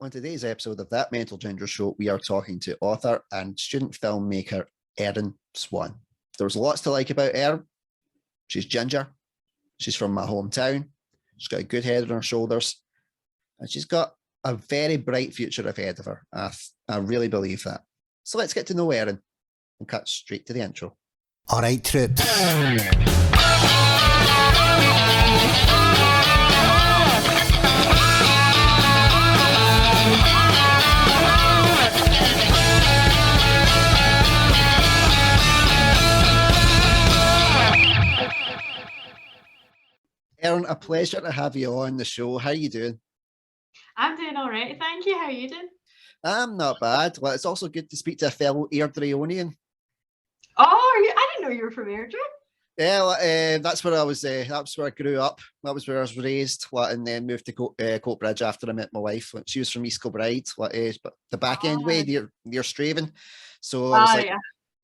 On today's episode of That Mental Ginger Show, we are talking to author and student filmmaker Erin Swann. There's lots to like about Erin. She's ginger. She's from my hometown. She's got a good head on her shoulders. And she's got a very bright future ahead of her. I really believe that. So let's get to know Erin and cut straight to the intro. All right, troops. Erin, a pleasure to have you on the show. How are you doing? I'm doing all right, thank you. How are you doing? I'm not bad. Well, it's also good to speak to a fellow Airdrieonian. Oh, I didn't know you were from Airdrie. Yeah, that's where I was. That's where I grew up. That was where I was raised, and then moved to Coatbridge after I met my wife. She was from East Kilbride, but the back end way near Straven. So I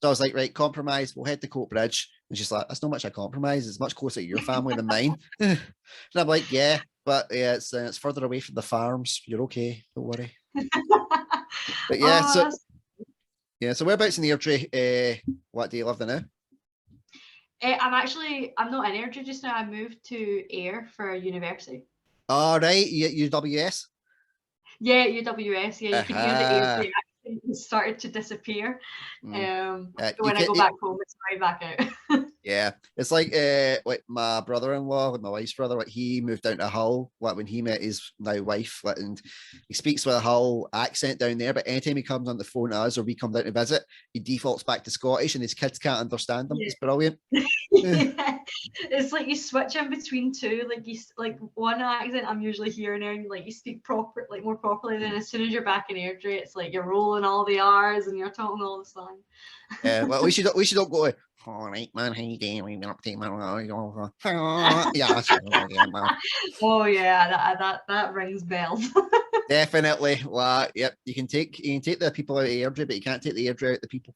was like, right, compromise. We'll head to Coatbridge, and she's like, that's not much a compromise. It's much closer to your family than mine. And I'm like, yeah, but yeah, it's further away from the farms. You're okay, don't worry. But yeah, so whereabouts in Airdrie? What do you live in now? I'm not in Airdrie just now. I moved to Ayr for university. Oh, right, UWS? Yeah, UWS. Yeah, you can hear the Airdrie accent started to disappear. When I go back home, it's right back out. Yeah, it's like my brother-in-law, like my wife's brother, like he moved down to Hull, like when he met his now wife, and he speaks with a Hull accent down there. But anytime he comes on the phone to us or we come down to visit, he defaults back to Scottish, and his kids can't understand him. Yeah. It's brilliant. Yeah. It's like you switch in between two. Like one accent I'm usually hearing, and like you speak more properly. Then as soon as you're back in Airdrie, it's like you're rolling all the R's and you're talking all the slang. Yeah, well, we should all go. All right, man, how you doing? We've been up to my yeah. Oh yeah, that rings bells. Definitely. Well, yep. You can take the people out of Airdrie, but you can't take the Airdrie out of the people.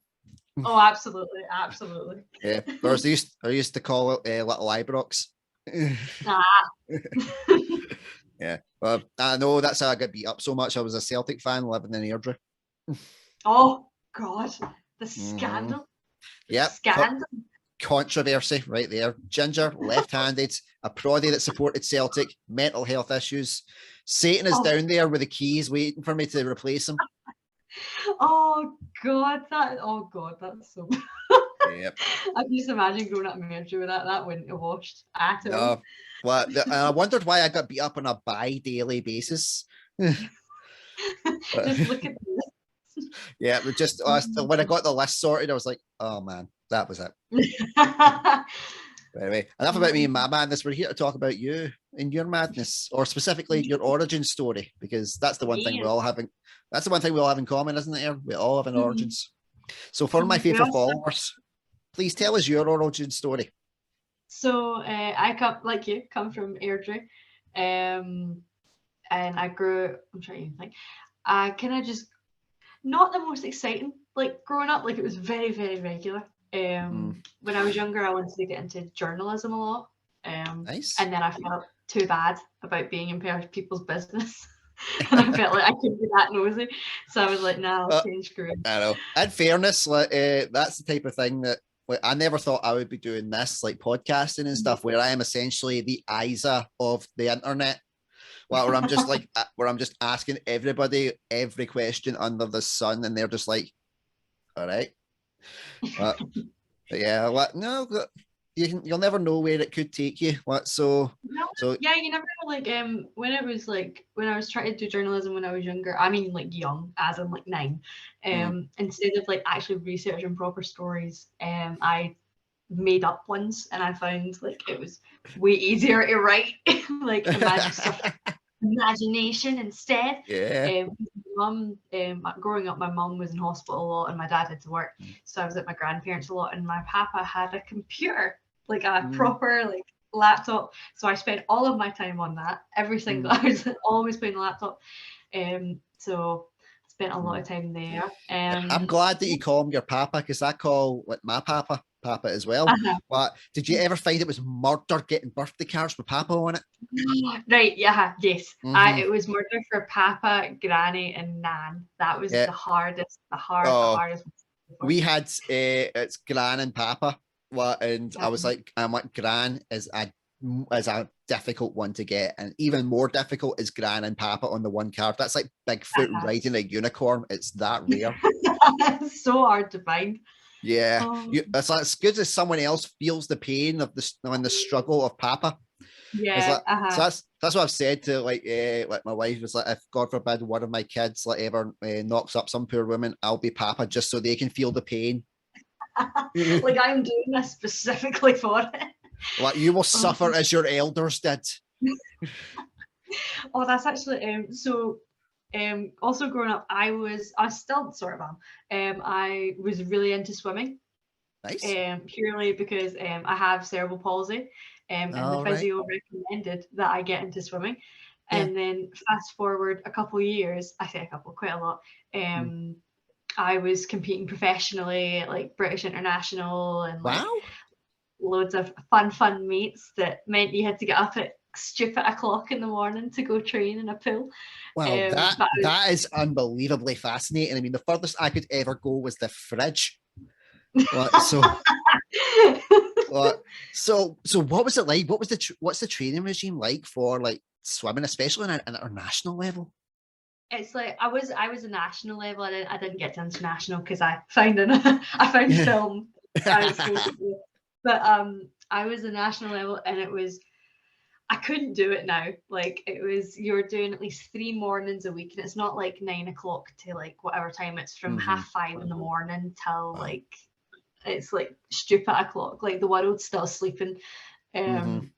Oh, absolutely. Yeah, I used to call it little Ibrox. Yeah, well, I know that's how I got beat up so much. I was a Celtic fan living in Airdrie. Oh God, the scandal. Yep. Scandal. Controversy right there. Ginger, left-handed, a proddy that supported Celtic, mental health issues. Satan is down there with the keys waiting for me to replace him. Oh God, that's so bad. Yep. I can just imagine growing up in Airdrie with that. That wouldn't have washed at all. No. Well, I wondered why I got beat up on a bi-daily basis. Just look at this. Yeah, just when I got the list sorted, I was like, oh man, that was it. Anyway, enough about me and my madness. We're here to talk about you and your madness, or specifically your origin story, because that's the one thing we all have. That's the one thing we all have in common, isn't it? We all have an origins. So for my faithful followers, please tell us your origin story. So I come from Airdrie, and I grew. I'm trying to think. I kind of just. Not the most exciting, like growing up, like it was very, very regular. When I was younger, I wanted to get into journalism a lot. Nice. And then I felt too bad about being in people's business. And I felt like I couldn't be that nosy. So I was like, nah, I'll change career. I know. In fairness, that's the type of thing that I never thought I would be doing this, like podcasting and stuff, where I am essentially the Isa of the internet. Well, where I'm just asking everybody every question under the sun, and they're just like, "All right," but yeah, you'll never know where it could take you. Yeah, you never know. Like when I was trying to do journalism when I was younger. I mean, like young, as in like 9. Instead of like actually researching proper stories, I made up ones, and I found like it was way easier to write. Like imagine stuff. Imagination instead. Yeah. Growing up, my mum was in hospital a lot and my dad had to work, so I was at my grandparents a lot, and my papa had a computer, like a proper like laptop, so I spent all of my time on that every single I was always playing the laptop, so I spent a lot of time there. I'm glad that you call him your papa, because I call like my papa Papa as well. But did you ever find it was murder getting birthday cards with Papa on it? Right, yeah, yes. It was murder for Papa, Granny, and Nan. That was the hardest, the hardest. We had it's Gran and Papa, and I was like, Gran is a difficult one to get, and even more difficult is Gran and Papa on the one card. That's like Bigfoot riding a unicorn. It's that rare. It's so hard to find. Yeah, it's like as good as someone else feels the pain of the struggle of Papa. Yeah, so that's what I've said to like my wife was like, if God forbid one of my kids like ever knocks up some poor woman, I'll be Papa just so they can feel the pain. Like I'm doing this specifically for it. Like you will suffer as your elders did. Oh, that's actually also growing up, I still sort of am. I was really into swimming. Nice. Purely because I have cerebral palsy. And the physio recommended that I get into swimming. And then fast forward a couple of years, I say quite a lot. I was competing professionally at like British International and like loads of fun meets that meant you had to get up at stupid o'clock in the morning to go train in a pool. Well, that is unbelievably fascinating. I mean, the furthest I could ever go was the fridge. So what was it like? What's the training regime like for like swimming, especially on an international level? It's like I was a national level. I didn't get to international because I found film. But I was a national level, and it was, I couldn't do it now. Like it was, you're doing at least 3 mornings a week, and it's not like 9 o'clock to like whatever time. It's from 5:30 in the morning till like it's like stupid o'clock. Like the world's still sleeping. And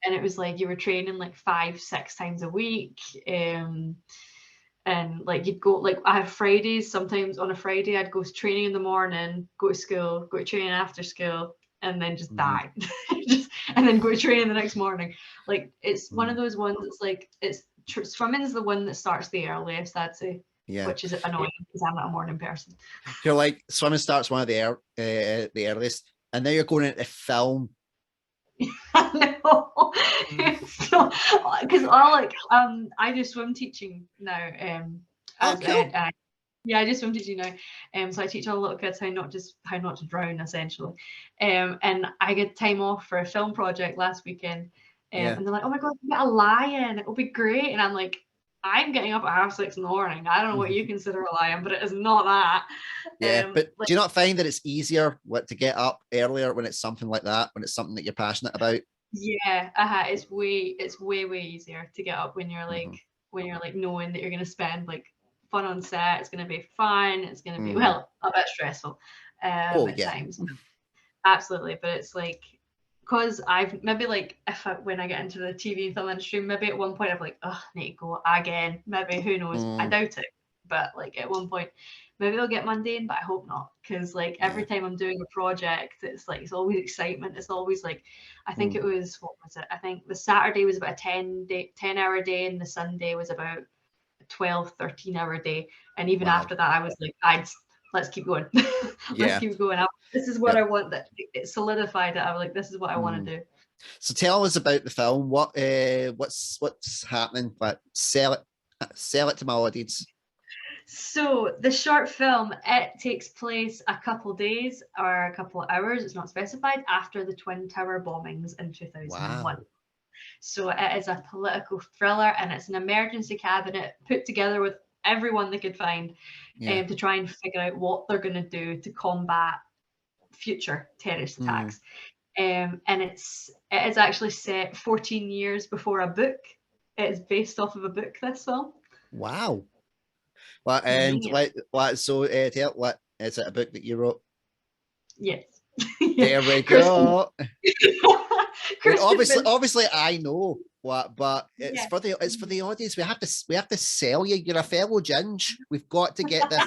it was like you were training like 5-6 times a week. And like you'd go, like I have Fridays, sometimes on a Friday I'd go training in the morning, go to school, go to training after school, and then just die. And then go to training the next morning. Like it's one of those ones that's like, swimming is the one that starts the earliest, I'd say. Yeah. Which is annoying because I'm not a morning person. You're like, swimming starts one of the earliest, and now you're going into film. I know. Because I do swim teaching now. Cool. I do swim teaching now. So I teach all the little kids how not to drown, essentially. And I get time off for a film project last weekend. And they're like, oh my God, you get a lion, it'll be great. And I'm like, I'm getting up at 6:30 in the morning. I don't know what you consider a lion, but it is not that. Yeah, but do you not find that it's easier to get up earlier when it's something like that, when it's something that you're passionate about? Yeah, it's way easier to get up when you're like knowing that you're going to spend like fun on set. It's going to be fun. It's going to be a bit stressful at times. Absolutely, but it's like, because I've maybe like when I get into the TV and film industry, maybe at one point I'm like, oh, I need to go again. Maybe, who knows? I doubt it. But like at one point, maybe it'll get mundane, but I hope not. Because like every time I'm doing a project, it's like, it's always excitement. It's always like, I think it was, what was it? I think the Saturday was about a 10-hour day, and the Sunday was about a 12-13-hour day. And even after that, I was like, let's keep going. Let's keep going. This is what I want. That it solidified it. I was like, this is what I want to do. So tell us about the film. What's happening? But sell it to my audience. So the short film, it takes place a couple days or a couple of hours, it's not specified, after the Twin Tower bombings in 2001. Wow. So it is a political thriller, and it's an emergency cabinet put together with everyone they could find to try and figure out what they're going to do to combat future terrorist attacks. And it is actually set 14 years before a book. It is based off of a book, this film. Wow. Well, and so is it a book that you wrote? Yes. There we go. obviously I know what, but it's for the audience. We have to sell you. You're a fellow Ginge. We've got to get this.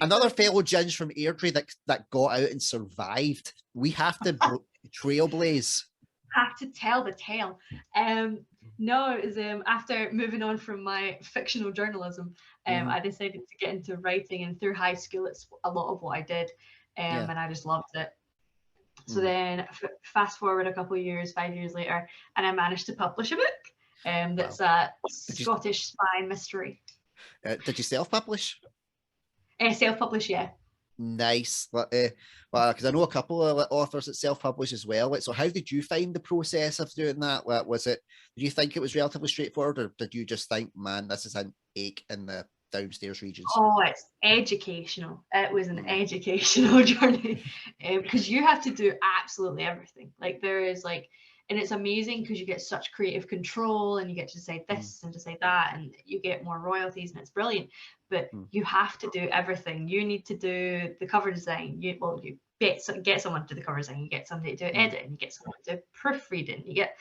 Another fellow Ginge from Airdrie that got out and survived. We have to trailblaze. Have to tell the tale. No, it was after moving on from my fictional journalism, I decided to get into writing, and through high school, it's a lot of what I did, and I just loved it. So then fast forward a couple of years, 5 years later, and I managed to publish a book. That's a Scottish spy mystery. Did you self-publish? Self-publish, yeah. Nice. Because I know a couple of authors that self-publish as well. So how did you find the process of doing that? Did you think it was relatively straightforward, or did you just think, man, this is an ache in the downstairs regions? Oh, it's educational. It was an educational journey, because you have to do absolutely everything. Like there is like, and it's amazing because you get such creative control and you get to say this and to say that, and you get more royalties, and it's brilliant. But you have to do everything. You need to do the cover design. You get someone to do the cover design. You get somebody to do editing. You get someone to do proofreading. You get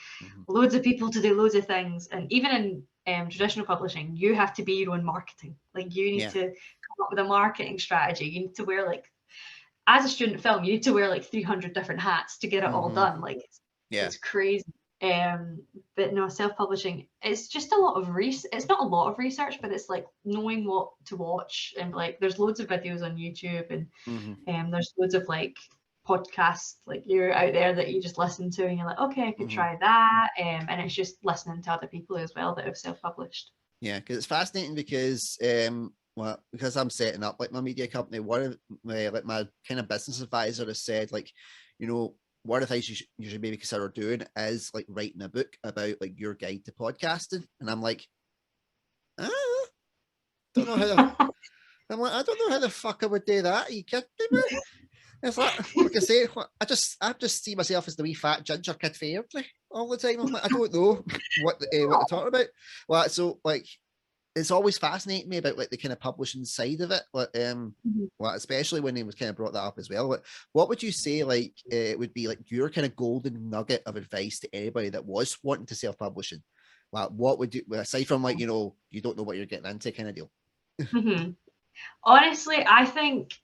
loads of people to do loads of things. And even in traditional publishing, you have to be your own marketing. Like you need to come up with a marketing strategy. You need to wear, like, as a student film, you need to wear like 300 different hats to get it all done. Like it's crazy. But no, self-publishing, it's just a lot of it's not a lot of research, but it's like knowing what to watch, and like there's loads of videos on YouTube, and there's loads of like podcasts like you're out there that you just listen to and you're like, okay, I could try that, and it's just listening to other people as well that have self-published. Yeah, because it's fascinating because because I'm setting up like my media company, one of like my kind of business advisor has said, like, you know, one of the things you should maybe consider doing is like writing a book about like your guide to podcasting. And I'm like, don't know how I don't know how the fuck I would do that. Are you kidding me? It's like I say, I just see myself as the wee fat ginger kid for Airdrie all the time. I'm like, I don't know what they're talking about. Well, so like it's always fascinating me about like the kind of publishing side of it. Especially when he was kind of brought that up as well. What would you say like it would be like your kind of golden nugget of advice to anybody that was wanting to self-publishing? What would you, aside from like, you know, you don't know what you're getting into kind of deal? Honestly, I think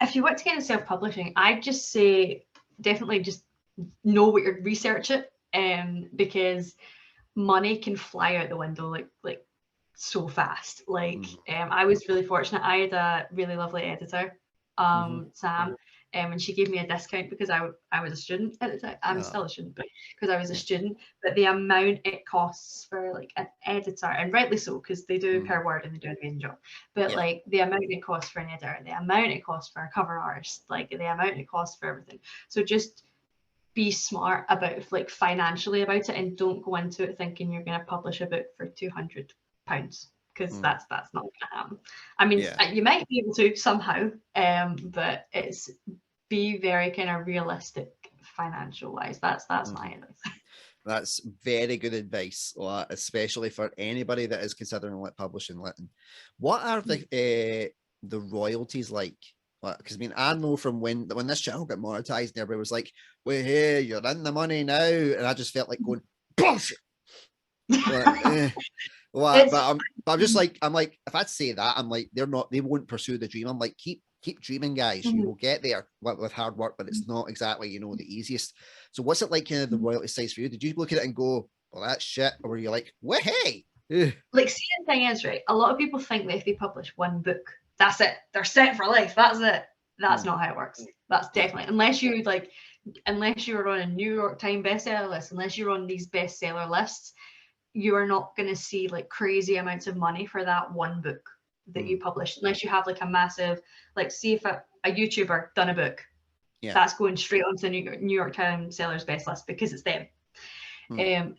if you want to get into self-publishing, I'd just say definitely just know what you're researching, because money can fly out the window like so fast. Like I was really fortunate. I had a really lovely editor, Sam, and she gave me a discount because I was a student at the time. I'm still a student, but because I was a student. But the amount it costs for like an editor, and rightly so, because they do per word and they do an amazing job. But like the amount it costs for an editor, the amount it costs for a cover artist, like the amount it costs for everything. So just be smart about like financially about it, and don't go into it thinking you're going to publish a book for £200, because that's not going to happen. I mean, you might be able to somehow, but it's be very kind of realistic financial wise. That's my advice. That's very good advice, especially for anybody that is considering like publishing. What are the royalties like? Because I mean, I know from when this channel got monetized, and everybody was like, "Well, hey, you're in the money now," and I just felt like going, "Bullshit." But I'm just like, if I'd say that, I'm like, they won't pursue the dream. I'm like, keep dreaming, guys. You will get there with hard work, but it's not exactly, you know, the easiest. So what's it like, kind of the royalty size for you? Did you look at it and go, well, that's shit, or were you like, well, hey? Like, see, the thing is, right, a lot of people think that if they publish one book, that's it, they're set for life, that's it. That's not how it works. That's definitely, unless you're on a New York Times bestseller list, unless you're on these bestseller lists, you are not going to see like crazy amounts of money for that one book that you publish, unless you have like a massive, like, see if a YouTuber done a book, that's going straight onto the New York Times sellers best list because it's them.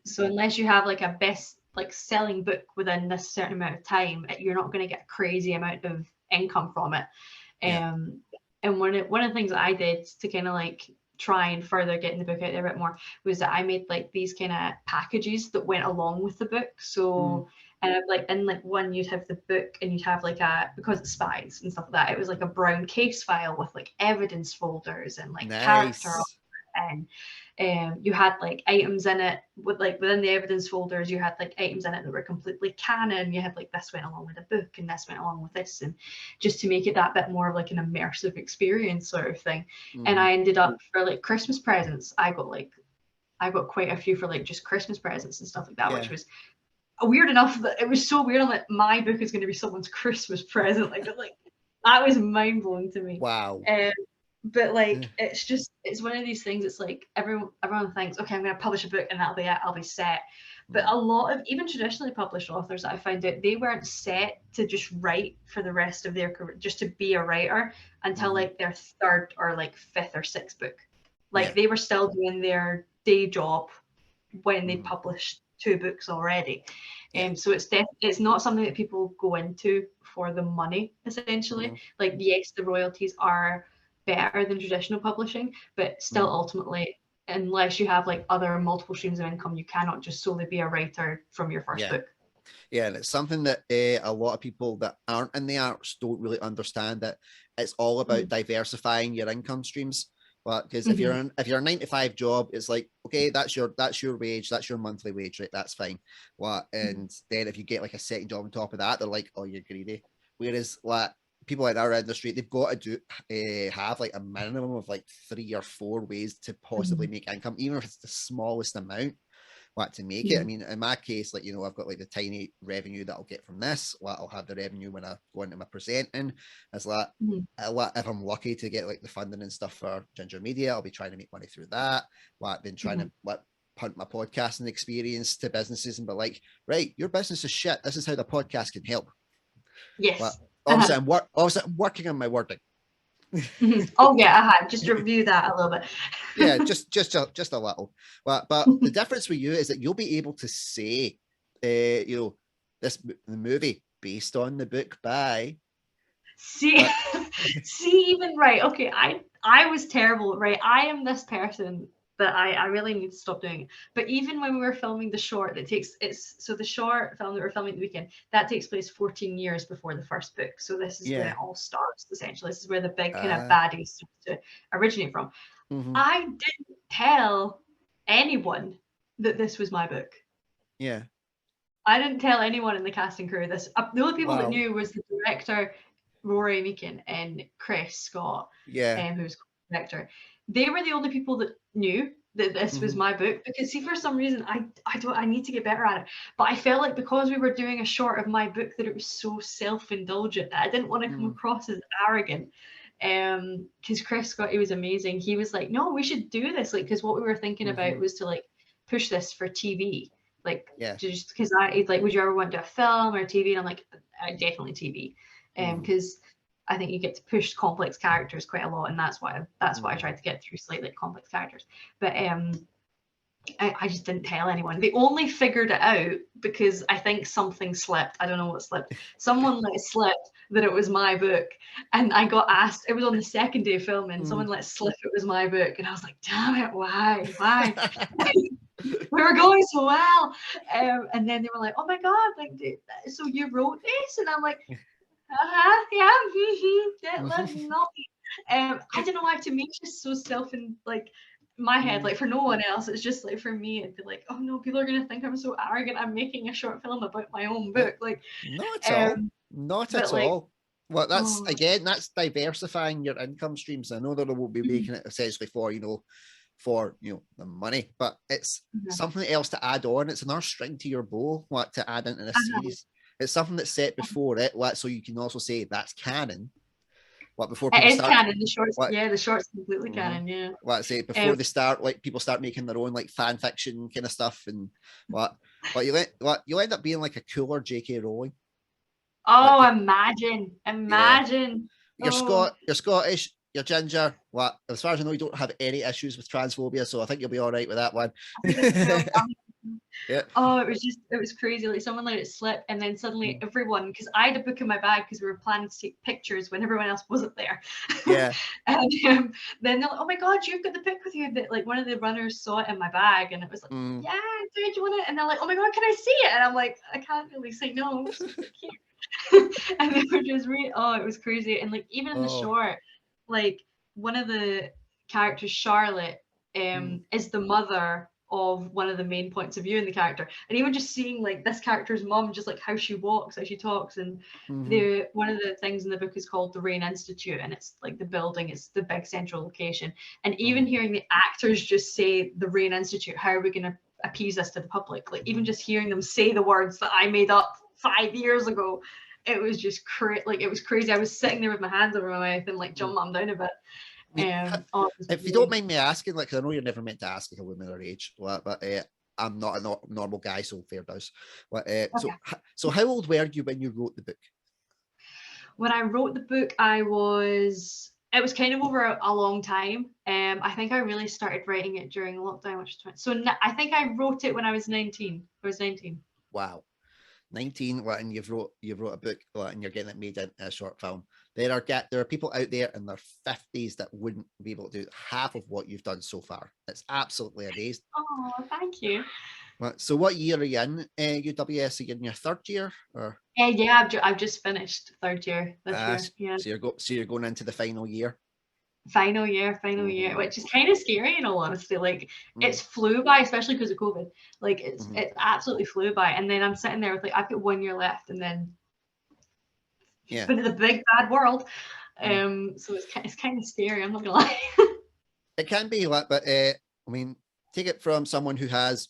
So unless you have like a best like selling book within this certain amount of time, you're not going to get a crazy amount of income from it. And one of the things that I did to kind of like try and further getting the book out there a bit more was that I made like these kind of packages that went along with the book. So and like in like one, you'd have the book and you'd have like because it's spies and stuff like that, it was like a brown case file with like evidence folders and like character, and you had like items in it with like within the evidence folders, you had like items in it that were completely canon. You had like this went along with the book and this went along with this, and just to make it that bit more of like an immersive experience sort of thing. And I ended up, for like Christmas presents, I got quite a few for like just Christmas presents and stuff like that, which was weird enough that it was so weird. I'm like, my book is going to be someone's Christmas present. Like that was mind blowing to me. Wow. But like it's one of these things. It's like everyone thinks, okay, I'm going to publish a book and that'll be it. I'll be set. But a lot of even traditionally published authors that I found out, they weren't set to just write for the rest of their career, just to be a writer until like their third or like fifth or sixth book. Like they were still doing their day job when they published 2 books already. So it's not something that people go into for the money, essentially. Like, yes, the royalties are better than traditional publishing, but still ultimately, unless you have like other multiple streams of income, you cannot just solely be a writer from your first book. Yeah, and it's something that a lot of people that aren't in the arts don't really understand, that it's all about diversifying your income streams. But because if you're a 9-to-5 job, it's like, okay, that's your wage, that's your monthly wage, right? That's fine. And then if you get like a second job on top of that, they're like, oh, you're greedy. Whereas like people in our industry, they've got to have like a minimum of like 3 or 4 ways to possibly make income, even if it's the smallest amount. To make it. I mean, in my case, like, I've got like the tiny revenue that I'll get from this. I'll have the revenue when I go into my presenting. As like, if I'm lucky to get like the funding and stuff for Ginger Media, I'll be trying to make money through that. I've been trying to punt my podcasting experience to businesses and be like, right, your business is shit. This is how the podcast can help. Yes. Obviously, I'm working on my wording. Oh yeah, just review that a little bit. Yeah, just a little. But the difference with you is that you'll be able to say, the movie based on the book by. See, even right. Okay, I was terrible, right? I am this person that I really need to stop doing it. But even when we were filming the short, so the short film that we're filming the weekend, that takes place 14 years before the first book. So this is when it all starts, essentially. This is where the big kind of baddies to originate from. I didn't tell anyone that this was my book. Yeah. I didn't tell anyone in the casting crew this. The only people that knew was the director, Rory Meakin, and Chris Scott, who's the director. They were the only people that knew that this was my book, because see, for some reason I need to get better at it, but I felt like because we were doing a short of my book that it was so self-indulgent that I didn't want to come across as arrogant. Because Chris Scott, he was amazing. He was like, no, we should do this, like, because what we were thinking about was to like push this for TV, like just because he's like, would you ever want to do a film or TV? And I'm like, definitely TV, because I think you get to push complex characters quite a lot, and that's why I tried to get through slightly complex characters. But I just didn't tell anyone. They only figured it out because I think something slipped. I don't know what slipped. Someone let slip that it was my book, and I got asked. It was on the second day of filming. Someone let slip it was my book, and I was like, damn it, why? We were going so well, and then they were like, oh my god, like, so you wrote this? And I'm like, yeah, not me. I don't know why, to me it's just so self and like my head, like for no one else, it's just like for me it'd be like, oh no, people are gonna think I'm so arrogant, I'm making a short film about my own book. Like, not at all. Well, that's again, that's diversifying your income streams. I know that I will be making it essentially for the money, but it's something else to add on. It's another string to your bow, to add into this series. It's something that's set before it, so you can also say that's canon. Before people start, canon. The short's completely canon. Yeah. Before they start, like, people start making their own like fan fiction kind of stuff, and you'll end up being like a cooler J.K. Rowling. Oh, imagine. You're Scottish. You're ginger. As far as I know, you don't have any issues with transphobia, so I think you'll be all right with that one. Oh, it was crazy. Like, someone let it slip, and then suddenly everyone, because I had a book in my bag because we were planning to take pictures when everyone else wasn't there. Yeah. And then they're like, oh my god, you've got the pic with you. That, like, one of the runners saw it in my bag, and it was like, yeah, do you want it? And they're like, oh my god, can I see it? And I'm like, I can't really say no. It's just cute. And they were just it was crazy. And like, even in the short, like, one of the characters, Charlotte, is the mother of one of the main points of view in the character, and even just seeing like this character's mom, just like how she walks, how she talks, and one of the things in the book is called the Rain Institute, and it's like the building is the big central location, and even hearing the actors just say the Rain Institute, how are we going to appease this to the public, like even just hearing them say the words that I made up 5 years ago, it was just it was crazy. I was sitting there with my hands over my mouth and like jumping up and down a bit. If you don't mind me asking, like, 'cause I know you're never meant to ask like a woman her age, but I'm not a normal guy, so fair does. But Okay. so how old were you when you wrote the book? When I wrote the book, it was kind of over a long time. I think I really started writing it during lockdown, which was I think I wrote it when I was 19. I was 19. Wow. 19, and you've wrote a book, and you're getting it made into a short film. There are people out there in their 50s that wouldn't be able to do half of what you've done so far. It's absolutely amazing. Oh, thank you. So what year are you in UWS? Are you in your third year? Or yeah, I've just finished third year this year. Yeah. So you're going into the final year. Final year, which is kind of scary in all honesty. Like it's flew by, especially because of COVID. Like it's absolutely flew by. And then I'm sitting there with like I've got 1 year left, and then into the big bad world. So it's kind of scary. I'm not gonna lie. It can be like, but I mean, take it from someone who has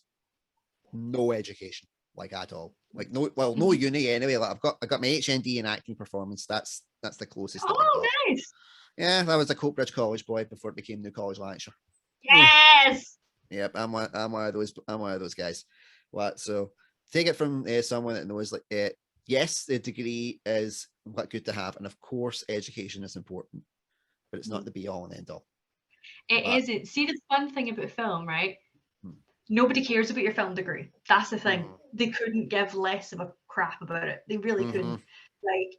no education, like at all, like no uni anyway. Like I got my HND in acting performance. That's the closest. Oh, nice. Yeah, I was a Coatbridge College boy before it became New College Lancashire. Yes. Yep, I'm one of those guys. So take it from someone that knows, like, yes, the degree is good to have, and of course, education is important, but it's not the be all and end all. It isn't. See, the fun thing about film, right? Nobody cares about your film degree. That's the thing. They couldn't give less of a crap about it. They really couldn't. Like,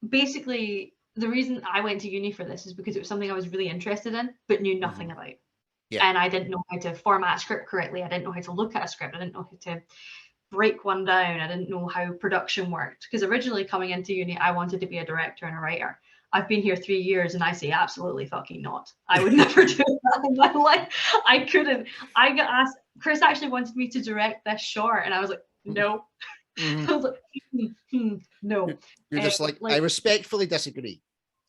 basically, the reason I went to uni for this is because it was something I was really interested in, but knew nothing about. Yeah. And I didn't know how to format a script correctly. I didn't know how to look at a script. I didn't know how to break one down. I didn't know how production worked. Because originally coming into uni, I wanted to be a director and a writer. I've been here 3 years and I say absolutely fucking not. I would never do that in my life. I couldn't. I got asked, Chris actually wanted me to direct this short, and I was like, no. I was like, no. You're just like, I respectfully disagree.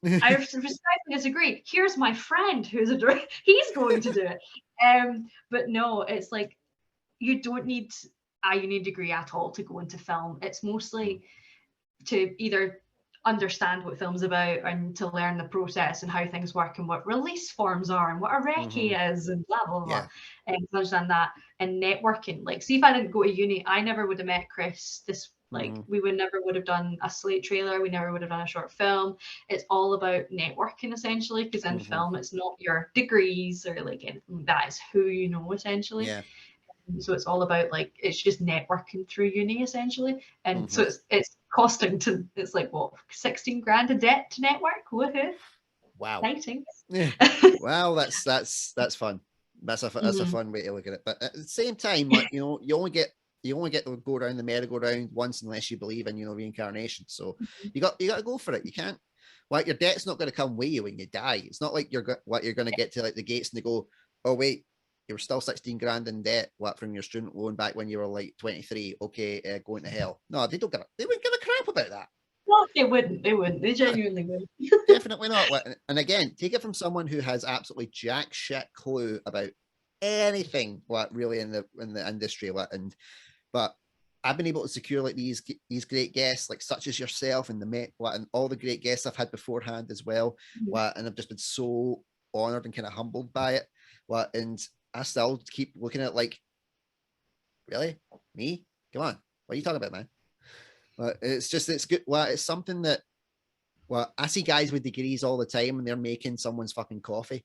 I respectfully disagree. Here's my friend who's a director. He's going to do it. But no, it's like you don't need a uni degree at all to go into film. It's mostly to either understand what film's about and to learn the process and how things work and what release forms are and what a recce is and blah blah blah. And to understand that and networking. Like, see, if I didn't go to uni, I never would have met Chris. We never would have done a Slate trailer. We never would have done a short film. It's all about networking essentially, because in film, it's not your degrees or like anything like that. It's who you know essentially. Yeah. So it's all about it's just networking through uni essentially. And so it's costing it's like what, 16 grand a debt to network. Woohoo! Wow. Exciting. Yeah. Wow, that's fun. That's a fun way to look at it. But at the same time, you only get to go around the merry-go-round once unless you believe in reincarnation. So you got to go for it. You can't. Your debt's not going to come with you when you die. It's not like you're going to get to the gates and they go, oh wait, you were still 16 grand in debt from your student loan back when you were 23. Okay, going to hell. No, they wouldn't give a crap about that. No, they wouldn't. They genuinely wouldn't. Definitely not. And again, take it from someone who has absolutely jack shit clue about anything really in the industry. But I've been able to secure these great guests, such as yourself and and all the great guests I've had beforehand as well. And I've just been so honored and kind of humbled by it. And I still keep looking at really? Me? Come on. What are you talking about, man? It's good. It's something that I see guys with degrees all the time and they're making someone's fucking coffee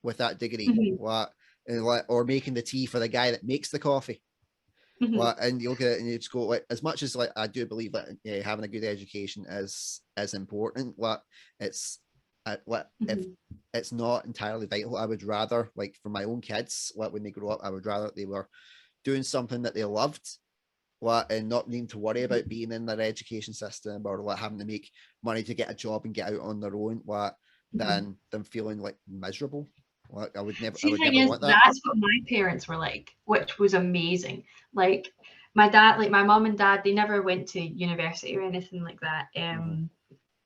with that degree. Or making the tea for the guy that makes the coffee. And you look at it and you just go, as much as I do believe that having a good education is important, if it's not entirely vital, I would rather, for my own kids, when they grow up, I would rather they were doing something that they loved, and not needing to worry about being in their education system or having to make money to get a job and get out on their own, than them feeling miserable. I would never want that. That's what my parents were like, which was amazing. My dad, my mom and dad, they never went to university or anything like that.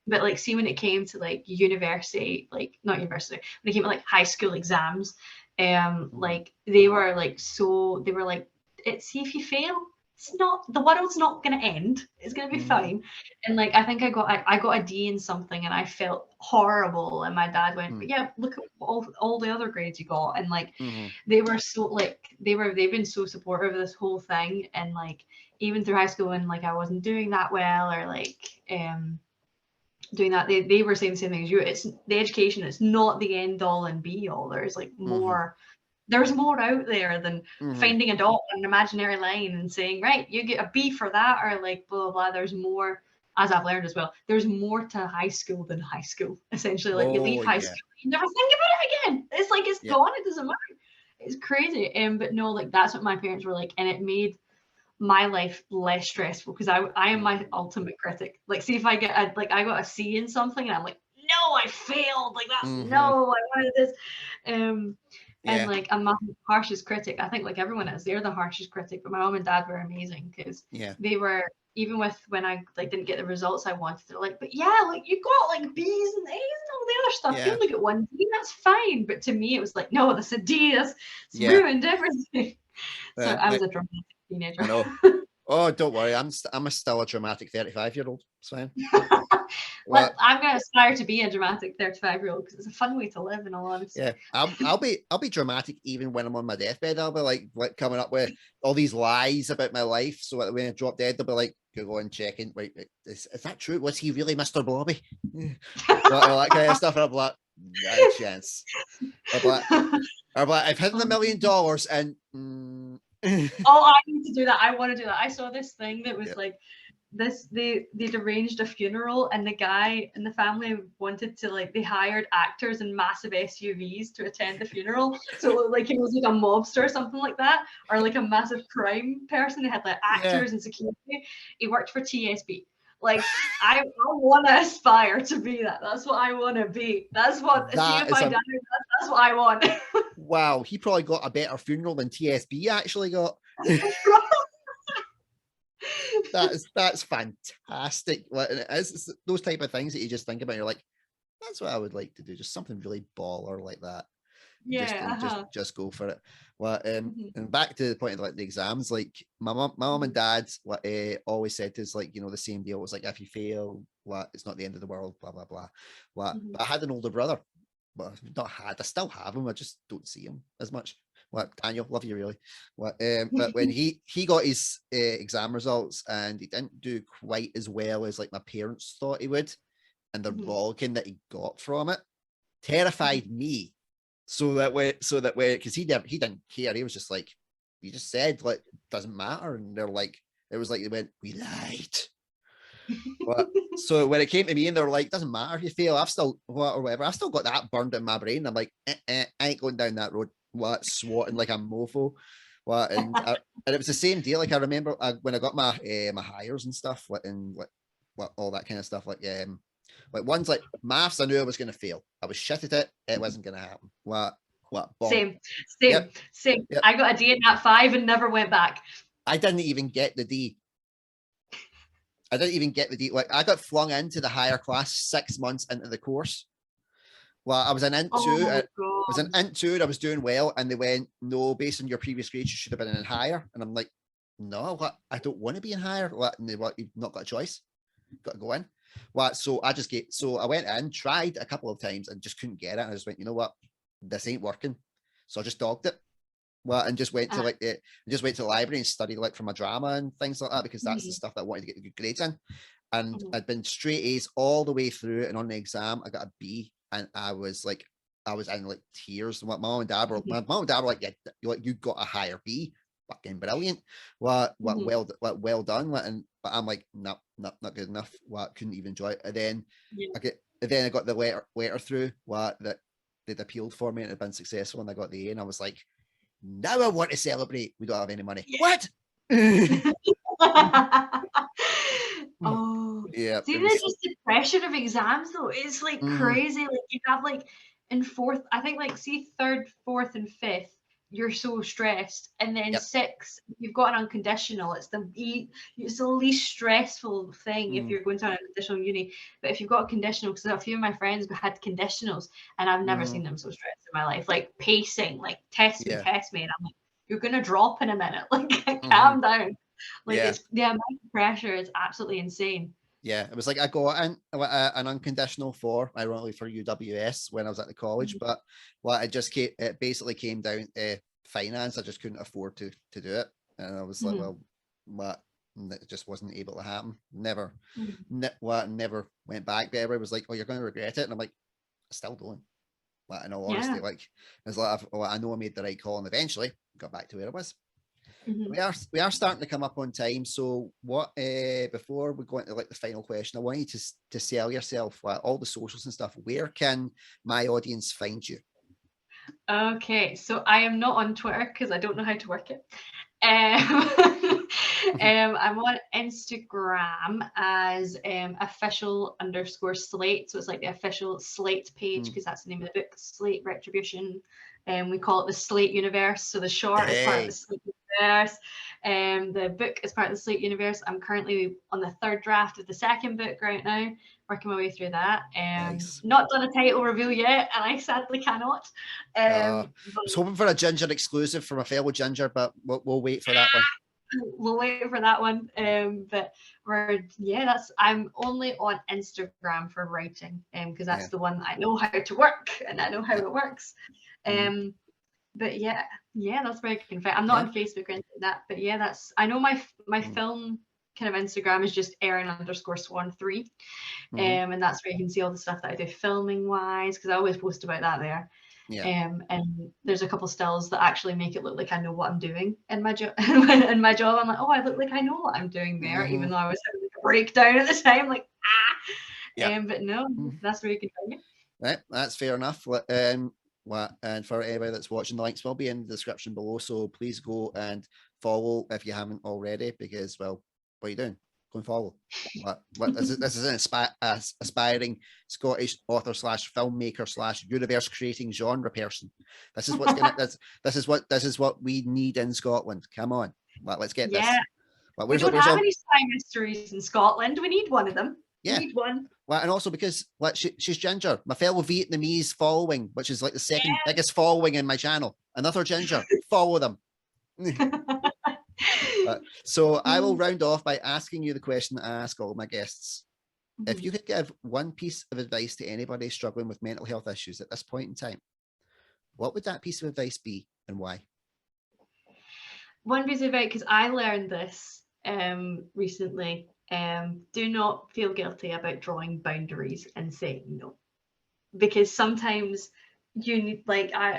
But see, when it came to university, not university, when it came to high school exams, they were see if you fail, the world's not going to end. It's going to be fine. And like, I think I got a D in something and I felt horrible. And my dad went, but yeah, look at all the other grades you got. And like, they were so like, they've been so supportive of this whole thing. And like, even through high school when like I wasn't doing that well or like, doing that, they were saying the same thing as you. It's the education, it's not the end all and be all. There's like more, there's more out there than finding a dot on an imaginary line and saying, right, you get a B for that, or like blah, blah, blah. There's more, as I've learned as well, there's more to high school than high school, essentially. Like you leave high school, you never think about it again. It's like, it's gone, it doesn't matter. It's crazy. But no, like that's what my parents were like, and it made my life less stressful because I am my ultimate critic. Like, see if I get I got a C in something and I'm like, no, I failed. Like that's no, I wanted this. And like I'm my harshest critic. I think like everyone is, they're the harshest critic. But my mom and dad were amazing because they were, even with when I like didn't get the results I wanted, they're like, but yeah, like you got like B's and A's and all the other stuff. You only get one D, that's fine. But to me, it was like, no, that's a D. That's ruined everything. So I was a dramatic teenager. I know. Oh, don't worry. I'm still a dramatic 35-year-old. It's fine. Well, I'm going to aspire to be a dramatic 35-year-old because it's a fun way to live, in all honesty. Yeah, I'll be dramatic even when I'm on my deathbed. I'll be like coming up with all these lies about my life. So when I drop dead, they'll be like, go and check in. Wait, is that true? Was he really Mr. Blobby? All that kind of stuff. And I'm like, not a chance. I'm like, I've hidden $1 million and. Oh, I need to do that. I want to do that. I saw this thing that was like this. They'd arranged a funeral, and the guy and the family wanted to like, they hired actors in massive SUVs to attend the funeral. So like it was like a mobster or something like that, or like a massive crime person. They had like actors and security. He worked for TSB. Like I want to aspire to be that. That's what I want to be. That's what. See if I die. That's what I want. Wow, he probably got a better funeral than TSB actually got. That's fantastic. It's those type of things that you just think about. You're like, that's what I would like to do. Just something really baller like that. Yeah, just go for it. Well, and back to the point of like the exams, like my mom and dad always said to us, like, you know, the same deal. It was like, if you fail, it's not the end of the world, blah blah blah. But I had an older brother. Well, not had. I still have him. I just don't see him as much. Daniel, love you really. But when he got his exam results and he didn't do quite as well as like my parents thought he would, and the logging that he got from it terrified me. So that way, because he didn't care. He was just like, he just said like, doesn't matter, and they're like, it was like they went, we lied. But so when it came to me and they were like, doesn't matter if you fail, I've still or whatever, I've still got that burned in my brain. I'm like, I ain't going down that road. Swatting like a mofo. And it was the same deal. Like I remember when I got my my hires and stuff, and all that kind of stuff. Like one's like maths, I knew I was going to fail. I was shit at it. It wasn't going to happen. Same. Yep. I got a D in that 5 and never went back. I didn't even get the D. Like I got flung into the higher class 6 months into the course. Well, I was an int 2. I was an int 2 and I was doing well, and they went, no, based on your previous grades, you should have been in higher. And I'm like, no, I don't want to be in higher. And they, you've not got a choice. You've got to go in. So I went in, tried a couple of times and just couldn't get it. And I just went, you know what? This ain't working. So I just dogged it. And just went to the library and studied like for my drama and things like that, because that's the stuff that I wanted to get the good grades in. And I'd been straight A's all the way through, and on the exam I got a B, and I was in like tears. My mom and dad were like, yeah, you got a higher B, fucking brilliant. Well done. But I'm like, no, not good enough. Couldn't even enjoy it. And then I got the letter through that they'd appealed for me and it had been successful, and I got the A, and I was like, now I want to celebrate. We don't have any money. Yeah. What? Oh yeah. See, there's just the pressure of exams though. It's like crazy. Like you have like in 4th, I think like see 3rd, 4th, and 5th, you're so stressed, and then 6th, you've got an unconditional. It's the least stressful thing if you're going to an unconditional uni. But if you've got a conditional, because a few of my friends had conditionals, and I've never seen them so stressed in my life. Like pacing, like test me, and I'm like, you're gonna drop in a minute. Like calm down. Like Yeah. it's the amount of pressure is absolutely insane. Yeah, it was like I got an unconditional 4, ironically for UWS when I was at the college, but what it basically came down to finance. I just couldn't afford to do it, and I was like, well, what? It just wasn't able to happen. Never went back. But everybody was like, oh, you're going to regret it, and I'm like, I still don't. Like, in all honesty, like it's like I know I made the right call, and eventually got back to where I was. We are starting to come up on time. So what before we go into like the final question, I want you to sell yourself, all the socials and stuff. Where can my audience find you? Okay, so I am not on Twitter because I don't know how to work it. I'm on Instagram as official_slate. So it's like the official Slate page because that's the name of the book, Slate Retribution. And we call it the Slate universe. So the short is part of the Slate universe. The book is part of the Slate universe. I'm currently on the 3rd draft of the 2nd book right now, working my way through that. Nice. Not done a title reveal yet, and I sadly cannot. I was hoping for a Ginger exclusive from a fellow Ginger, but we'll wait for that one. We'll wait for that one. But I'm only on Instagram for writing, because that's the one I know how to work and I know how it works. But yeah, that's where I can find. I'm not on Facebook or anything like that, but yeah, I know my film kind of Instagram is just Erin_Swann3. And that's where you can see all the stuff that I do filming wise, because I always post about that there. And there's a couple stills that actually make it look like I know what I'm doing in my job. In my job, I'm like, oh, I look like I know what I'm doing there, even though I was having a breakdown at the time, like but no, that's where you can find me. Right, that's fair enough. And for anybody that's watching, the links will be in the description below. So please go and follow if you haven't already, because, well, what are you doing? Go and follow. This is an aspiring Scottish author / filmmaker / universe creating genre person. This is what's gonna this is what we need in Scotland. Come on, let's get this. We don't have any spy mysteries in Scotland. We need one of them. Yeah. We need one. Well, and also because she's Ginger, my fellow Vietnamese following, which is like the second biggest following in my channel. Another Ginger, follow them. So I will round off by asking you the question that I ask all my guests. If you could give one piece of advice to anybody struggling with mental health issues at this point in time, what would that piece of advice be and why? One piece of advice, because I learned this recently, do not feel guilty about drawing boundaries and saying no. Because sometimes you need,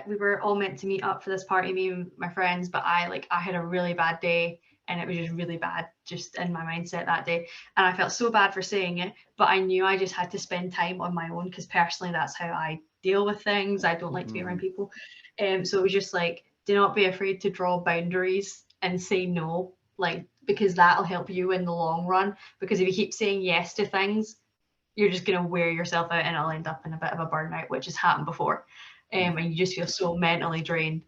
we were all meant to meet up for this party, me and my friends, but I had a really bad day, and it was just really bad just in my mindset that day, and I felt so bad for saying it, but I knew I just had to spend time on my own, because personally that's how I deal with things. I don't like to be around people, so it was just like, do not be afraid to draw boundaries and say no, because that'll help you in the long run, because if you keep saying yes to things, you're just going to wear yourself out and it'll end up in a bit of a burnout, which has happened before. And you just feel so mentally drained.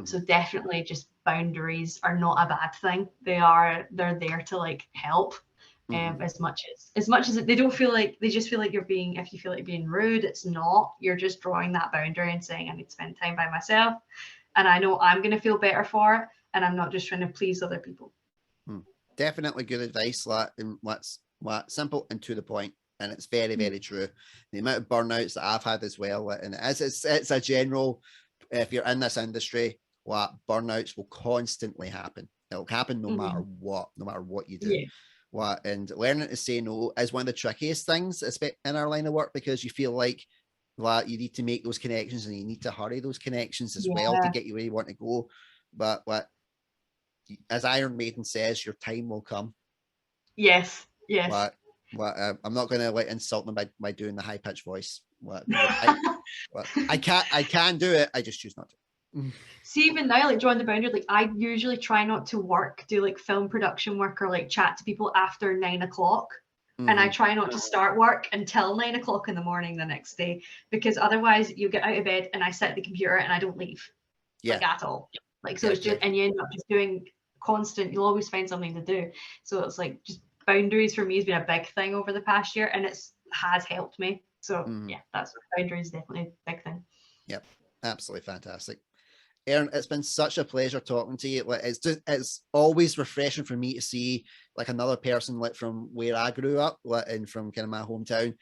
So definitely just boundaries are not a bad thing. They're there to help. As much as they don't feel like, they just feel like if you feel like being rude, it's not. You're just drawing that boundary and saying, I need to spend time by myself, and I know I'm going to feel better for it, and I'm not just trying to please other people. Definitely good advice. Simple and to the point. And it's very, very true. The amount of burnouts that I've had as well, and it's a general, if you're in this industry, burnouts will constantly happen. It'll happen no matter what you do. And learning to say no is one of the trickiest things in our line of work, because you feel like you need to make those connections, and you need to hurry those connections as well to get you where you want to go. But as Iron Maiden says, your time will come. Yes. I'm not going to insult them by doing the high pitched voice. I can do it. I just choose not to. See, even now, drawing the boundary, I usually try not to do film production work or chat to people after 9 o'clock. And I try not to start work until 9 o'clock in the morning the next day, because otherwise you get out of bed and I sit at the computer and I don't leave at all. It's just, and you end up just doing constant, you'll always find something to do. So it's just boundaries for me has been a big thing over the past year, and has helped me. So that's boundaries, definitely a big thing. Yep, absolutely fantastic. Erin, it's been such a pleasure talking to you. Like, it's always refreshing for me to see like another person like from where I grew up, like, and from kind of my hometown,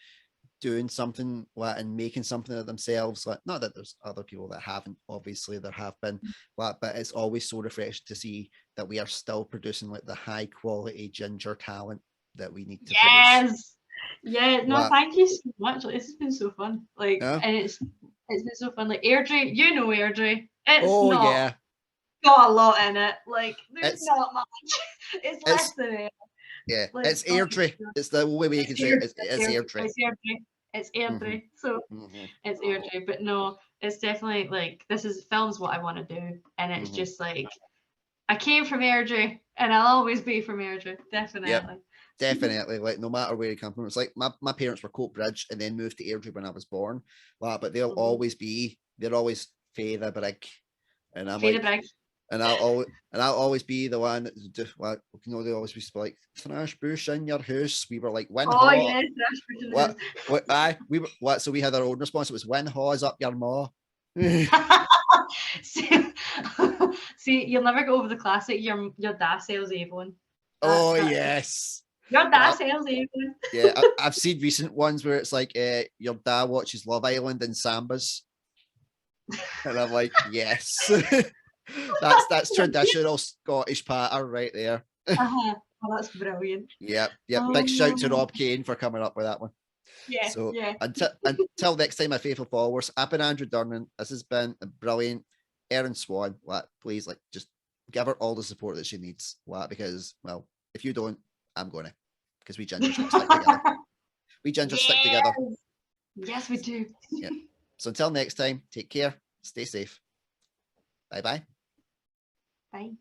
doing something like and making something of themselves. Like, not that there's other people that haven't, obviously there have been, but it's always so refreshing to see that we are still producing like the high quality ginger talent that we need to produce. Yes. Yeah, no, thank you so much. Like, this has been so fun. Like, and it's been so fun. Like, Airdrie, you know Airdrie. It's not got a lot in it. Like, there's not much. It's less than it. Yeah, like, it's Airdrie. It's the only way you can say it. It's Airdrie. It's Airdrie. It's Airdrie. So it's Airdrie. But no, it's definitely like film's what I want to do, and it's just like I came from Airdrie, and I'll always be from Airdrie. Definitely. Yep. Definitely, like no matter where you come from, it's like my parents were Coatbridge and then moved to Airdrie when I was born. Like, but they'll always be, they're always Fae the Brig, and I'm like, and I'll always be the one that just like, you know, they always be like thrash bush in your house. We were like win haw. Yeah, thrash bush in the house. We were what? So we had our own response. It was win haws up your maw. See, you'll never go over the classic. Your dad sells Avon. Oh yes. Your dad sells Avon. Yeah, I've seen recent ones where it's like your dad watches Love Island and Sambas, and I'm like, yes, that's traditional Scottish patter right there. Oh, that's brilliant. Yeah. Big shout to Rob Kane for coming up with that one. Yeah. So until next time, my faithful followers, I've been Andrew Durnan. This has been a brilliant Erin Swann. Like, please, like, just give her all the support that she needs. Like, because, well, if you don't, I'm gonna, because we ginger stick together. We ginger stick together. Yes, we do. Yeah. So until next time, take care, stay safe. Bye-bye. Bye.